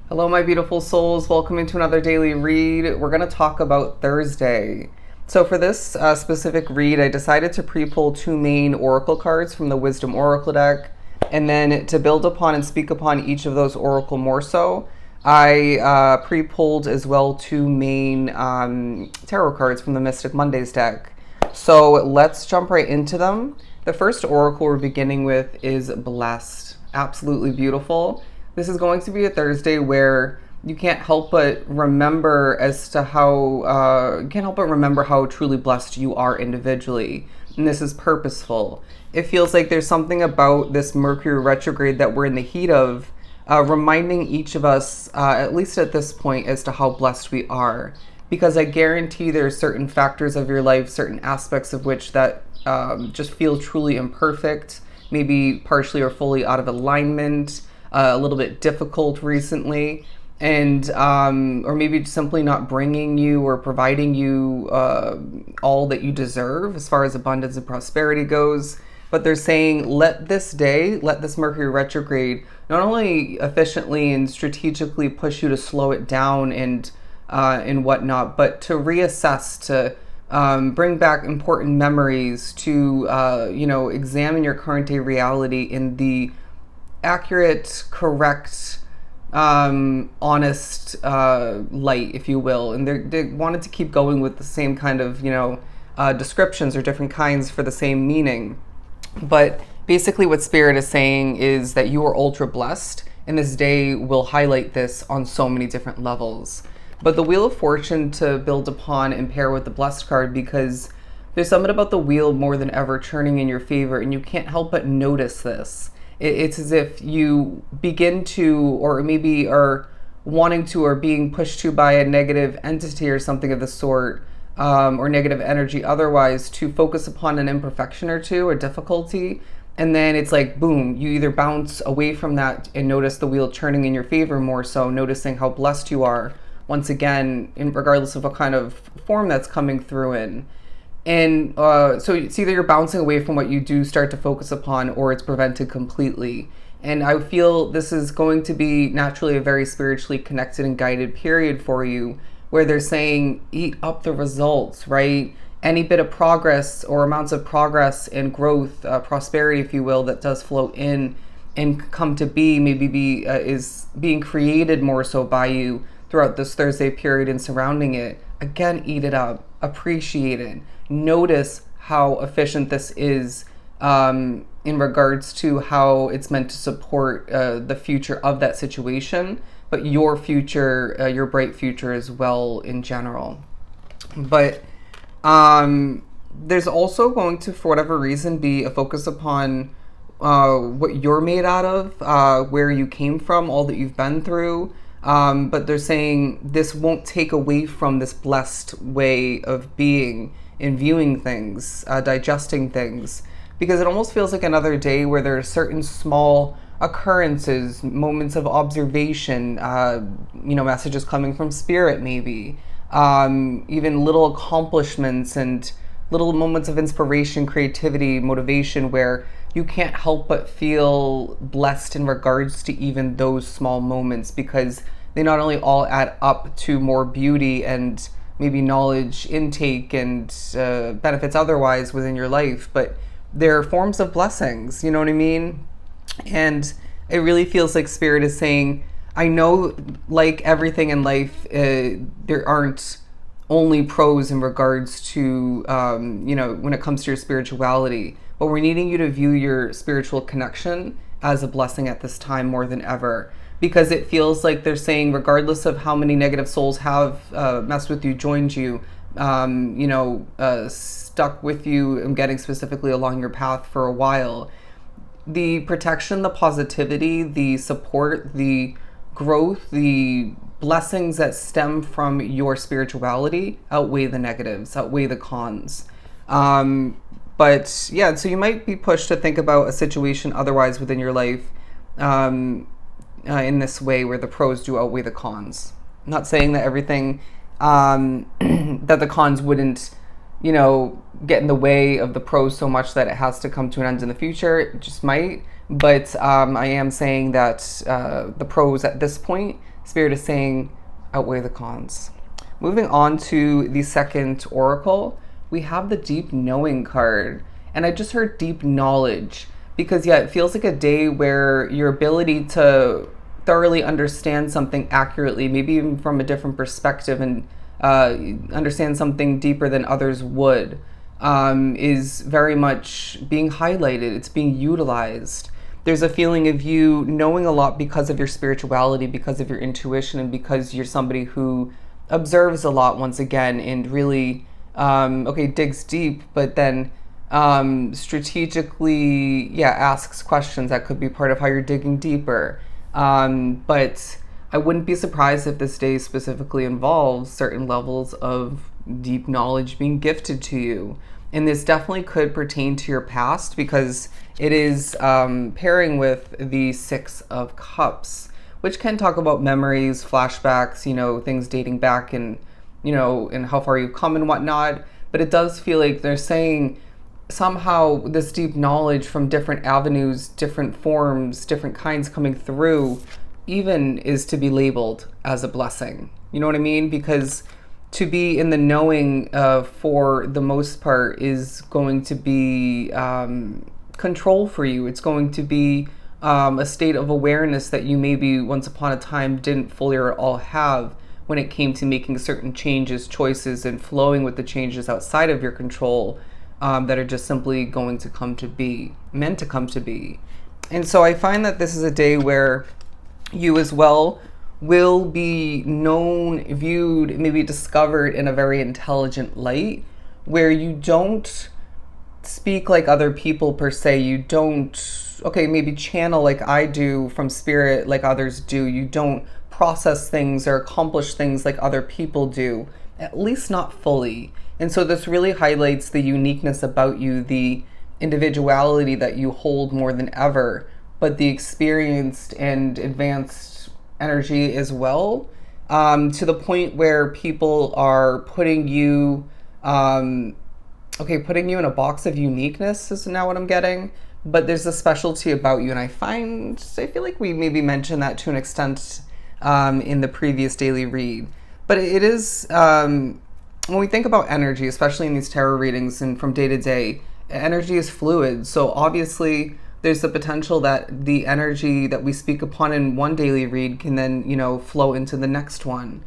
Hello, my beautiful souls. Welcome into another daily read. We're going to talk about Thursday. So, for this specific read, I decided to pre pull two main oracle cards from the Wisdom Oracle deck. And then to build upon and speak upon each of those oracle more so, I pre pulled as well two main tarot cards from the Mystic Mondays deck. So, let's jump right into them. The first oracle we're beginning with is Blessed. Absolutely beautiful. This is going to be a Thursday where you can't help but remember how truly blessed you are individually. And this is purposeful. It feels like there's something about this Mercury retrograde that we're in the heat of, reminding each of us, at least at this point, as to how blessed we are. Because I guarantee there are certain factors of your life, certain aspects of which that just feel truly imperfect, maybe partially or fully out of alignment, a little bit difficult recently, and or maybe simply not bringing you or providing you all that you deserve as far as abundance and prosperity goes. But they're saying, let this Mercury retrograde not only efficiently and strategically push you to slow it down and whatnot, but to reassess, to bring back important memories, to examine your current day reality in the accurate, correct, honest light, if you will. And they wanted to keep going with the same kind of, descriptions or different kinds for the same meaning. But basically what Spirit is saying is that you are ultra blessed, and this day will highlight this on so many different levels. But the Wheel of Fortune to build upon and pair with the Blessed card, because there's something about the wheel more than ever turning in your favor, and you can't help but notice this. It's as if you begin to, or maybe are wanting to, or being pushed to by a negative entity or something of the sort, or negative energy otherwise, to focus upon an imperfection or two, or difficulty. And then it's like, boom, you either bounce away from that and notice the wheel turning in your favor more so, noticing how blessed you are, once again, regardless of what kind of form that's coming through in. And so it's either you're bouncing away from what you do start to focus upon, or it's prevented completely. And I feel this is going to be naturally a very spiritually connected and guided period for you, where they're saying, eat up the results, right? Any bit of progress or amounts of progress and growth, prosperity, if you will, that does flow in and come to be, is being created more so by you throughout this Thursday period and surrounding it. Again, eat it up, appreciate it. Notice how efficient this is in regards to how it's meant to support the future of that situation, but your future, your bright future as well in general. But there's also going to, for whatever reason, be a focus upon what you're made out of, where you came from, all that you've been through. But they're saying this won't take away from this blessed way of being and viewing things, digesting things, because it almost feels like another day where there are certain small occurrences, moments of observation, messages coming from Spirit maybe, even little accomplishments and little moments of inspiration, creativity, motivation, where you can't help but feel blessed in regards to even those small moments, because they not only all add up to more beauty and maybe knowledge intake and benefits otherwise within your life, but they're forms of blessings, you know what I mean? And it really feels like Spirit is saying, I know, like everything in life, there aren't only pros in regards to, when it comes to your spirituality, but we're needing you to view your spiritual connection as a blessing at this time more than ever. Because it feels like they're saying, regardless of how many negative souls have messed with you, joined you, stuck with you and getting specifically along your path for a while, the protection, the positivity, the support, the growth, the blessings that stem from your spirituality outweigh the negatives, outweigh the cons. But yeah, so you might be pushed to think about a situation otherwise within your life in this way, where the pros do outweigh the cons. I'm not saying that everything, that the cons wouldn't, get in the way of the pros so much that it has to come to an end in the future. It just might. But I am saying that the pros at this point Spirit is saying outweigh the cons. Moving on to the second oracle, we have the deep knowing card. And I just heard deep knowledge because, yeah, it feels like a day where your ability to thoroughly understand something accurately, maybe even from a different perspective, and understand something deeper than others would, is very much being highlighted. It's being utilized. There's a feeling of you knowing a lot because of your spirituality, because of your intuition, and because you're somebody who observes a lot once again and really, digs deep, but then strategically, asks questions that could be part of how you're digging deeper. But I wouldn't be surprised if this day specifically involves certain levels of deep knowledge being gifted to you. And this definitely could pertain to your past because it is pairing with the Six of Cups, which can talk about memories, flashbacks, things dating back and how far you've come and whatnot. But it does feel like they're saying somehow this deep knowledge from different avenues, different forms, different kinds coming through, even is to be labeled as a blessing. You know what I mean? Because to be in the knowing for the most part is going to be control for you. It's going to be a state of awareness that you maybe once upon a time didn't fully or all have when it came to making certain changes, choices, and flowing with the changes outside of your control that are just simply going to come to be, meant to come to be. And so I find that this is a day where you as well will be known, viewed, maybe discovered in a very intelligent light, where you don't speak like other people per se. You don't, maybe channel like I do from spirit like others do. You don't process things or accomplish things like other people do, at least not fully. And so this really highlights the uniqueness about you, the individuality that you hold more than ever, but the experienced and advanced energy as well, to the point where people are putting you, putting you in a box of uniqueness is now what I'm getting. But there's a specialty about you, and I feel like we maybe mentioned that to an extent in the previous daily read. But it is, when we think about energy, especially in these tarot readings and from day to day, energy is fluid. So obviously there's the potential that the energy that we speak upon in one daily read can then, flow into the next one,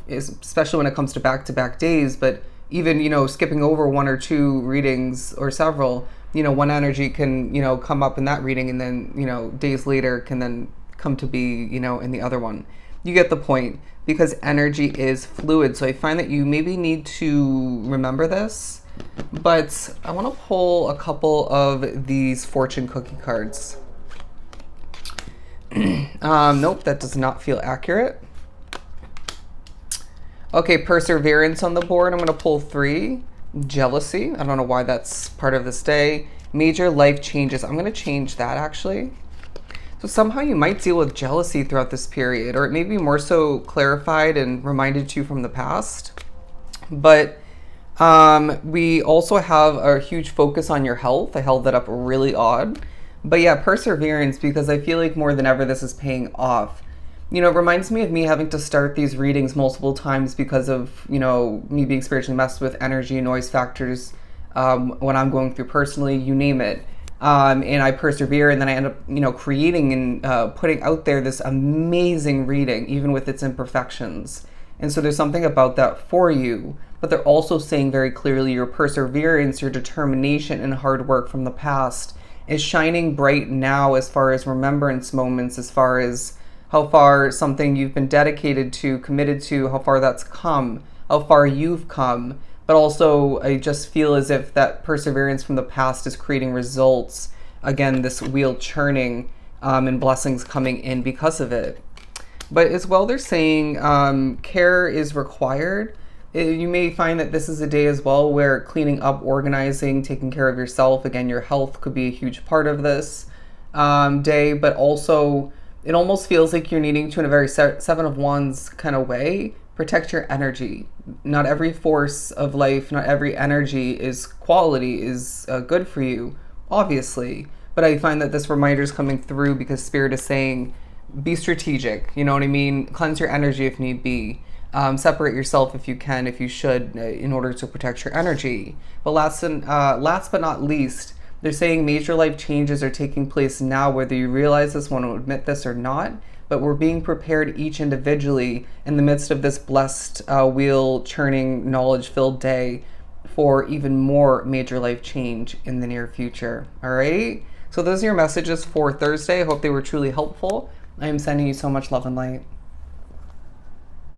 especially when it comes to back-to-back days. But even, skipping over one or two readings or several, one energy can, come up in that reading and then, days later can then come to be, in the other one. You get the point, because energy is fluid. So I find that you maybe need to remember this. But I want to pull a couple of these fortune cookie cards. Nope, that does not feel accurate. Okay, perseverance on the board. I'm going to pull 3. Jealousy. I don't know why that's part of this day. Major life changes. I'm going to change that actually. So somehow you might deal with jealousy throughout this period, or it may be more so clarified and reminded to you from the past. But we also have a huge focus on your health. I held that up really odd. But yeah, perseverance, because I feel like more than ever this is paying off. It reminds me of me having to start these readings multiple times because of, me being spiritually messed with energy and noise factors when I'm going through personally, you name it. And I persevere, and then I end up, creating and putting out there this amazing reading, even with its imperfections. And so there's something about that for you, but they're also saying very clearly your perseverance, your determination, and hard work from the past is shining bright now as far as remembrance moments, as far as how far something you've been dedicated to, committed to, how far that's come, how far you've come. But also, I just feel as if that perseverance from the past is creating results. Again, this wheel churning and blessings coming in because of it. But as well, they're saying care is required. You may find that this is a day as well where cleaning up, organizing, taking care of yourself, again, your health could be a huge part of this day. But also, it almost feels like you're needing to, in a very Seven of Wands kind of way, protect your energy. Not every force of life, not every energy is quality, is good for you, obviously. But I find that this reminder is coming through because Spirit is saying be strategic. You know what I mean? Cleanse your energy if need be. Separate yourself if you can, if you should, in order to protect your energy. But last but not least, they're saying major life changes are taking place now, whether you realize this, want to admit this or not. But we're being prepared each individually in the midst of this blessed, wheel churning, knowledge filled day for even more major life change in the near future. All right? So those are your messages for Thursday. I hope they were truly helpful. I am sending you so much love and light.